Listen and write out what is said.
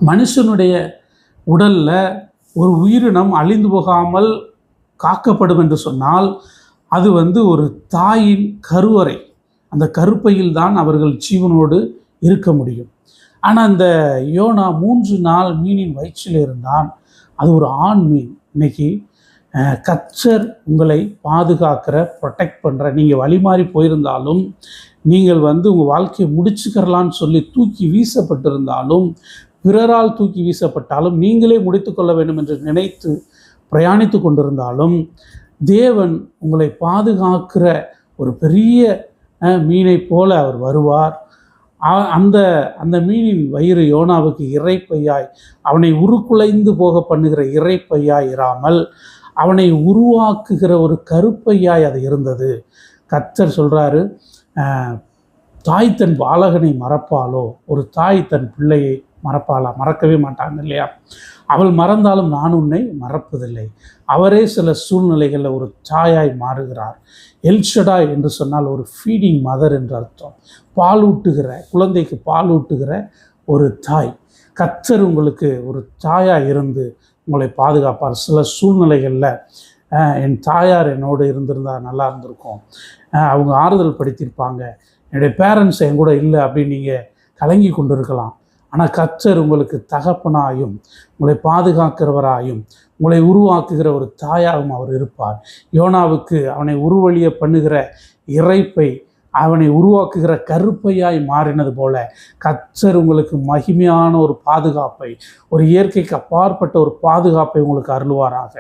மனுஷனுடைய உடலில் ஒரு உயிரினம் அழிந்து போகாமல் காக்கப்படும் என்று சொன்னால் அது ஒரு தாயின் கருவறை. அந்த கருப்பையில் தான் அவர்கள் ஜீவனோடு இருக்க முடியும். ஆனால் இந்த யோனா 3 நாள் மீனின் வயிற்றில் இருந்தான். அது ஒரு ஆண் மீன். இன்னைக்கு கர்த்தர் உங்களை பாதுகாக்கிற, ப்ரொடெக்ட் பண்ணுற, நீங்கள் வழி மாறி போயிருந்தாலும், நீங்கள் உங்கள் வாழ்க்கையை முடிச்சுக்கிறலான்னு சொல்லி தூக்கி வீசப்பட்டிருந்தாலும், பிறரால் தூக்கி வீசப்பட்டாலும், நீங்களே முடித்து கொள்ள வேண்டும் என்று நினைத்து பிரயாணித்து கொண்டிருந்தாலும், தேவன் உங்களை பாதுகாக்கிற ஒரு பெரிய மீனை போல அவர் வருவார். அந்த அந்த மீனின் வயிறு யோனாவுக்கு இறைப்பையாய், அவனை உருக்குலைந்து போக பண்ணுகிற இறைப்பையாய் இராமல் அவனை உருவாக்குகிற ஒரு கருப்பையாய் அது இருந்தது. கர்த்தர் சொல்கிறாரு, தாய் தன் பாலகனை மறப்பாளோ? ஒரு தாய் தன் பிள்ளையை மறப்பாளா? மறக்கவே மாட்டாங்க இல்லையா? அவள் மறந்தாலும் நான் உன்னை மறப்பதில்லை. அவரே சில சூழ்நிலைகளில் ஒரு தாயாய் மாறுகிறார். எல்ஷடாய் என்று சொன்னால் ஒரு ஃபீடிங் மதர் என்று அர்த்தம். பாலூட்டுகிற, குழந்தைக்கு பாலூட்டுகிற ஒரு தாய். கர்த்தர் உங்களுக்கு ஒரு தாயாக இருந்து உங்களை பாதுகாப்பார். சில சூழ்நிலைகளில் என் தாயார் என்னோடு இருந்திருந்தால் நல்லா இருந்திருக்கும், அவங்க ஆறுதல் படுத்தியிருப்பாங்க, என்னுடைய பேரண்ட்ஸ் என் கூட இல்லை அப்படின்னு நீங்கள் கலங்கி கொண்டு இருக்கலாம். ஆனால் கர்த்தர் உங்களுக்கு தகப்பனாயும் உங்களை பாதுகாக்கிறவராயும் உங்களை உருவாக்குகிற ஒரு தாயாகவும் அவர் இருப்பார். யோனாவுக்கு அவனை உருவழிய பண்ணுகிற இறைப்பை அவனை உருவாக்குகிற கருப்பையாய் மாறினது போல கர்த்தர் உங்களுக்கு மகிமையான ஒரு பாதுகாப்பை, ஒரு இயற்கைக்கு அப்பாற்பட்ட ஒரு பாதுகாப்பை உங்களுக்கு அருள்வாராக.